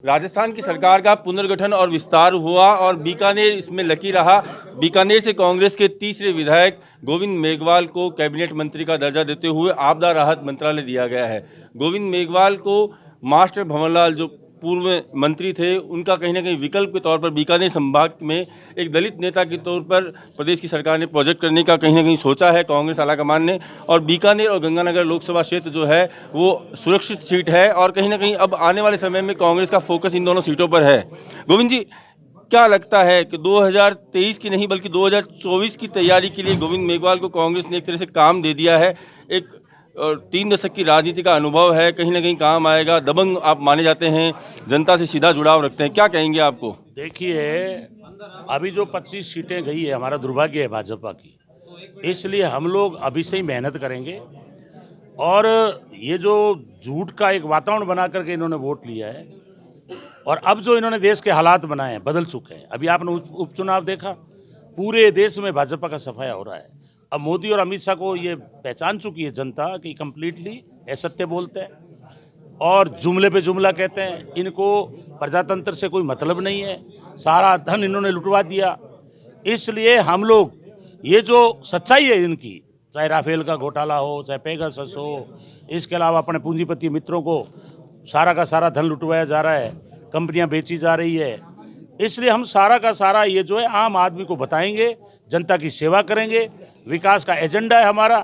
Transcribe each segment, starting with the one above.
राजस्थान की सरकार का पुनर्गठन और विस्तार हुआ और बीकानेर इसमें लकी रहा। बीकानेर से कांग्रेस के तीसरे विधायक गोविंद मेघवाल को कैबिनेट मंत्री का दर्जा देते हुए आपदा राहत मंत्रालय दिया गया है। गोविंद मेघवाल को मास्टर भंवरलाल जो पूर्व मंत्री थे उनका कहीं ना कहीं विकल्प के तौर पर बीकानेर संभाग में एक दलित नेता के तौर पर प्रदेश की सरकार ने प्रोजेक्ट करने का कहीं ना कहीं सोचा है कांग्रेस आलाकमान ने। और बीकानेर और गंगानगर लोकसभा क्षेत्र जो है वो सुरक्षित सीट है और कहीं ना कहीं अब आने वाले समय में कांग्रेस का फोकस इन दोनों सीटों पर है। गोविंद जी, क्या लगता है कि 2023 की नहीं बल्कि 2024 की तैयारी के लिए गोविंद मेघवाल को कांग्रेस ने एक तरह से काम दे दिया है? एक 3 दशक की राजनीति का अनुभव है, कहीं ना कहीं काम आएगा। दबंग आप माने जाते हैं, जनता से सीधा जुड़ाव रखते हैं, क्या कहेंगे आपको? देखिए, अभी जो 25 सीटें गई है हमारा दुर्भाग्य है भाजपा की, इसलिए हम लोग अभी से ही मेहनत करेंगे। और ये जो झूठ का एक वातावरण बना करके इन्होंने वोट लिया है और अब जो इन्होंने देश के हालात बनाए हैं बदल चुके हैं। अभी आपने उपचुनाव देखा, पूरे देश में भाजपा का सफाया हो रहा है। अब मोदी और अमित शाह को ये पहचान चुकी है जनता कि कम्प्लीटली असत्य बोलते हैं और जुमले पे जुमला कहते हैं। इनको प्रजातंत्र से कोई मतलब नहीं है, सारा धन इन्होंने लुटवा दिया। इसलिए हम लोग ये जो सच्चाई है इनकी, चाहे राफेल का घोटाला हो, चाहे पेगासस हो, इसके अलावा अपने पूंजीपति मित्रों को सारा का सारा धन लुटवाया जा रहा है, कंपनियां बेची जा रही है। इसलिए हम सारा का सारा ये जो है आम आदमी को बताएंगे, जनता की सेवा करेंगे, विकास का एजेंडा है हमारा,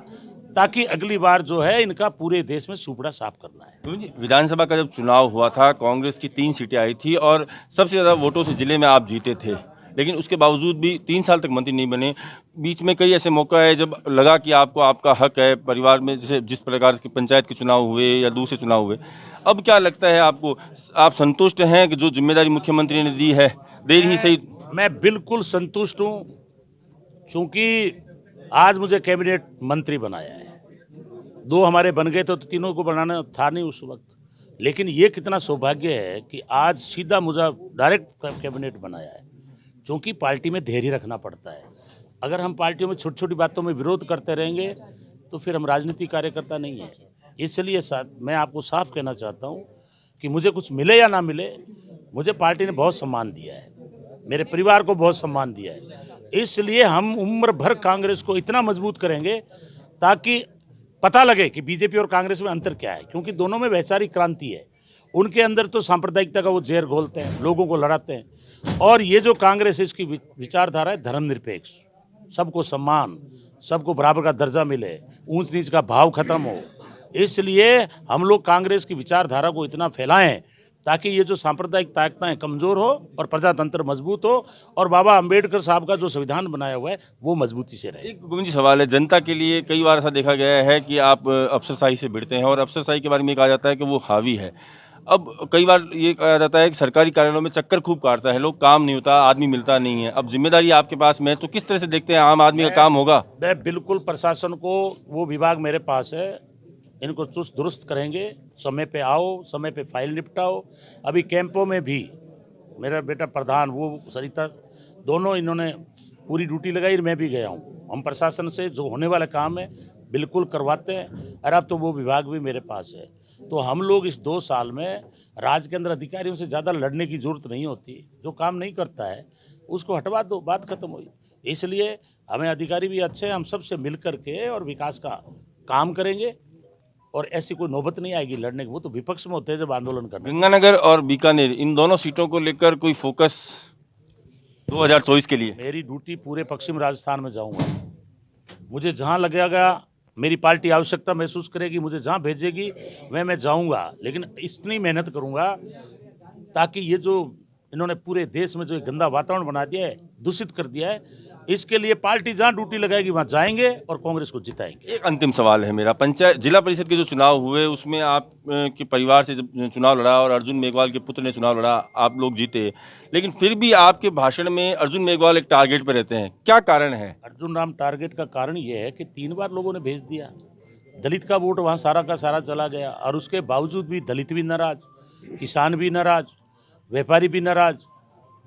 ताकि अगली बार जो है इनका पूरे देश में सुपड़ा साफ करना है। विधानसभा का जब चुनाव हुआ था कांग्रेस की 3 सीटें आई थी और सबसे ज़्यादा वोटों से जिले में आप जीते थे, लेकिन उसके बावजूद भी 3 साल तक मंत्री नहीं बने। बीच में कई ऐसे मौका है जब लगा कि आपको आपका हक है परिवार में, जैसे जिस प्रकार के पंचायत के चुनाव हुए या दूसरे चुनाव हुए। अब क्या लगता है आपको, आप संतुष्ट हैं कि जो जिम्मेदारी मुख्यमंत्री ने दी है देर ही सही? मैं बिल्कुल संतुष्ट हूँ, क्योंकि आज मुझे कैबिनेट मंत्री बनाया है। 2 हमारे बन गए तो 3 को बनाना था नहीं उस वक्त, लेकिन ये कितना सौभाग्य है कि आज सीधा मुझे डायरेक्ट कैबिनेट बनाया है। क्योंकि पार्टी में धैर्य रखना पड़ता है। अगर हम पार्टियों में छोटी छोटी बातों में विरोध करते रहेंगे तो फिर हम राजनीतिक कार्यकर्ता नहीं हैं। इसलिए मैं आपको साफ कहना चाहता हूँ कि मुझे कुछ मिले या ना मिले, मुझे पार्टी ने बहुत सम्मान दिया है, मेरे परिवार को बहुत सम्मान दिया है। इसलिए हम उम्र भर कांग्रेस को इतना मजबूत करेंगे ताकि पता लगे कि बीजेपी और कांग्रेस में अंतर क्या है, क्योंकि दोनों में वैचारिक क्रांति है। उनके अंदर तो सांप्रदायिकता का वो जहर घोलते हैं, लोगों को लड़ाते हैं, और ये जो कांग्रेस है इसकी विचारधारा है धर्मनिरपेक्ष, सबको सम्मान, सबको बराबर का दर्जा मिले, ऊंच नीच का भाव खत्म हो। इसलिए हम लोग कांग्रेस की विचारधारा को इतना फैलाएं ताकि ये जो सांप्रदायिक ताकतें कमज़ोर हो और प्रजातंत्र मजबूत हो और बाबा अंबेडकर साहब का जो संविधान बनाया हुआ है वो मजबूती से रहे। एक गोविंद जी सवाल है, जनता के लिए कई बार ऐसा देखा गया है कि आप अफसरशाही से भिड़ते हैं और अफसरशाही के बारे में कहा जाता है कि वो हावी है। अब कई बार ये कहा जाता है कि सरकारी कार्यालयों में चक्कर खूब काटता है लोग, काम नहीं होता, आदमी मिलता नहीं है। अब जिम्मेदारी आपके पास में है तो किस तरह से देखते हैं आम आदमी का काम होगा? मैं बिल्कुल प्रशासन को, वो विभाग मेरे पास है, इनको चुस्त दुरुस्त करेंगे। समय पे आओ, समय पे फाइल निपटाओ। अभी कैंपों में भी मेरा बेटा प्रधान, वो सरिता, दोनों इन्होंने पूरी ड्यूटी लगाई, मैं भी गया हूँ। हम प्रशासन से जो होने वाला काम है बिल्कुल करवाते हैं, और अब तो वो विभाग भी मेरे पास है। तो हम लोग इस 2 साल में राज्य के अंदर अधिकारियों से ज़्यादा लड़ने की जरूरत नहीं होती। जो काम नहीं करता है उसको हटवा दो, बात खत्म हुई। इसलिए हमें अधिकारी भी अच्छे हैं, हम सबसे मिल कर के और विकास का काम करेंगे और ऐसी कोई नौबत नहीं आएगी लड़ने की। वो तो विपक्ष में होते हैं जब आंदोलन करना। गंगानगर और बीकानेर इन दोनों सीटों को लेकर कोई फोकस 2024 के लिए? मेरी ड्यूटी पूरे पश्चिम राजस्थान में जाऊंगा। मुझे जहां लगेगा, मेरी पार्टी आवश्यकता महसूस करेगी, मुझे जहां भेजेगी मैं जाऊंगा। लेकिन इतनी मेहनत करूंगा ताकि ये जो इन्होंने पूरे देश में जो एक गंदा वातावरण बना दिया है, दूषित कर दिया है, इसके लिए पार्टी जहां ड्यूटी लगाएगी वहां जाएंगे और कांग्रेस को जिताएंगे। एक अंतिम सवाल है मेरा, पंचायत जिला परिषद के जो चुनाव हुए उसमें आप के परिवार से जब चुनाव लड़ा और अर्जुन मेघवाल के पुत्र ने चुनाव लड़ा, आप लोग जीते, लेकिन फिर भी आपके भाषण में अर्जुन मेघवाल एक टारगेट पर रहते हैं, क्या कारण है? अर्जुन राम टारगेट का कारण ये है कि 3 बार लोगों ने भेज दिया, दलित का वोट वहाँ सारा का सारा चला गया, और उसके बावजूद भी दलित भी नाराज, किसान भी नाराज, व्यापारी भी नाराज,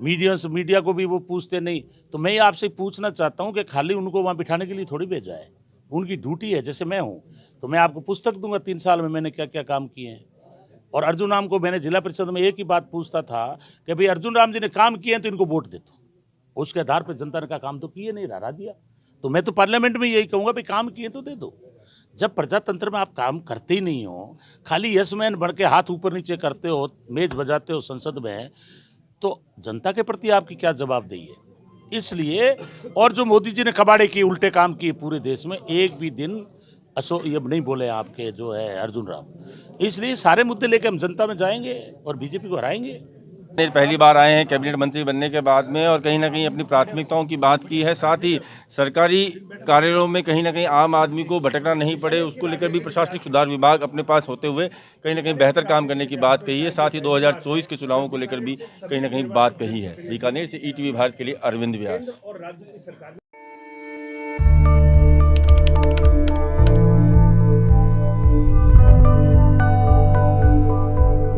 मीडिया को भी वो पूछते नहीं। तो मैं आपसे पूछना चाहता हूँ कि खाली उनको वहाँ बिठाने के लिए थोड़ी भेजा है, उनकी ड्यूटी है। जैसे मैं हूँ तो मैं आपको पुस्तक दूंगा 3 साल में मैंने क्या क्या काम किए हैं, और अर्जुन राम को मैंने जिला परिषद में एक ही बात पूछता था कि भाई अर्जुन राम जी ने काम किए हैं तो इनको वोट दे दो। उसके आधार पर जनता ने कहा काम तो किए नहीं, हरा दिया। तो मैं तो पार्लियामेंट में यही कहूँगा भाई काम किए तो दे दो। जब प्रजातंत्र में आप काम करते ही नहीं हो, खाली यस मैन बन के हाथ ऊपर नीचे करते हो, मेज बजाते हो संसद में, तो जनता के प्रति आपकी क्या जवाबदेही है। इसलिए और जो मोदी जी ने कबाड़े किए, उल्टे काम किए पूरे देश में, एक भी दिन ये नहीं बोले आपके जो है अर्जुन राम। इसलिए सारे मुद्दे लेकर हम जनता में जाएंगे और बीजेपी को हराएंगे। पहली बार आए हैं कैबिनेट मंत्री बनने के बाद में और कहीं ना कहीं अपनी प्राथमिकताओं की बात की है। साथ ही सरकारी कार्यालयों में कहीं ना कहीं आम आदमी को भटकना नहीं पड़े, उसको लेकर भी प्रशासनिक सुधार विभाग अपने पास होते हुए कहीं ना कहीं बेहतर काम करने की बात कही है। साथ ही 2024 के चुनावों को लेकर भी कहीं ना कहीं बात कही है। बीकानेर से ईटीवी भारत के लिए अरविंद व्यास।